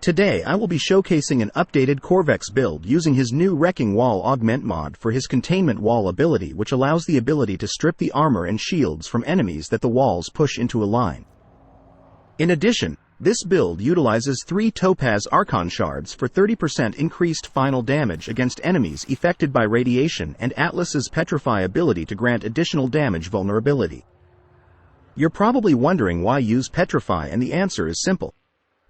Today I will be showcasing an updated Qorvex build using his new Wrecking Wall augment mod for his Containment Wall ability, which allows the ability to strip the armor and shields from enemies that the walls push into a line. In addition, this build utilizes 3 Topaz Archon shards for 30% increased final damage against enemies affected by radiation, and Atlas's Petrify ability to grant additional damage vulnerability. You're probably wondering why use Petrify, and the answer is simple.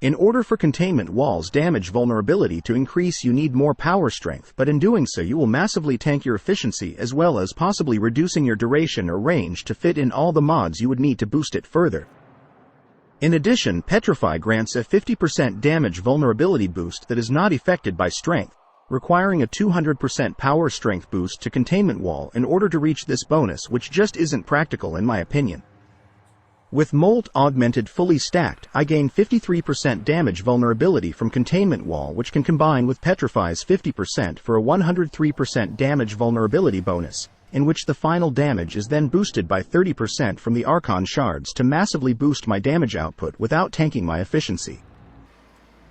In order for Containment Wall's damage vulnerability to increase, you need more power strength, but in doing so you will massively tank your efficiency as well as possibly reducing your duration or range to fit in all the mods you would need to boost it further. In addition, Petrify grants a 50% damage vulnerability boost that is not affected by strength, requiring a 200% power strength boost to Containment Wall in order to reach this bonus, which just isn't practical in my opinion. With Molt augmented fully stacked, I gain 53% damage vulnerability from Containment Wall, which can combine with Petrify's 50% for a 103% damage vulnerability bonus, in which the final damage is then boosted by 30% from the Archon shards to massively boost my damage output without tanking my efficiency.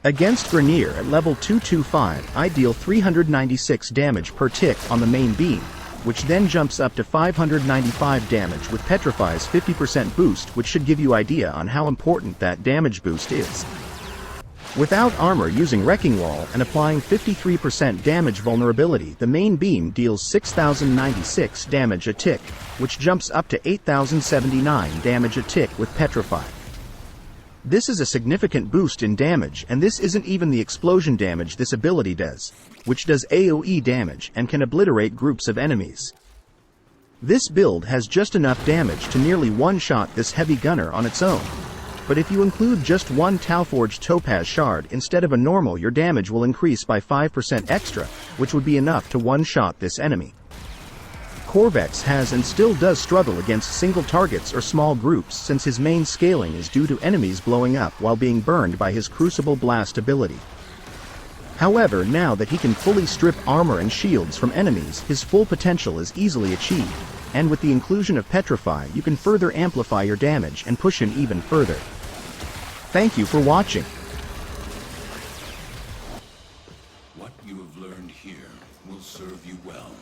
Against Grenier at level 225, I deal 396 damage per tick on the main beam, which then jumps up to 595 damage with Petrify's 50% boost, which should give you idea on how important that damage boost is. Without armor, using Wrecking Wall and applying 53% damage vulnerability, the main beam deals 6,096 damage a tick, which jumps up to 8,079 damage a tick with Petrify. This is a significant boost in damage, and this isn't even the explosion damage this ability does, which does AoE damage and can obliterate groups of enemies. This build has just enough damage to nearly one-shot this heavy gunner on its own, but if you include just one Tauforged Topaz shard instead of a normal, your damage will increase by 5% extra, which would be enough to one-shot this enemy. Qorvex has and still does struggle against single targets or small groups, since his main scaling is due to enemies blowing up while being burned by his Crucible blast ability. However, now that he can fully strip armor and shields from enemies, his full potential is easily achieved, and with the inclusion of Petrify you can further amplify your damage and push him even further. Thank you for watching. What you have learned here will serve you well.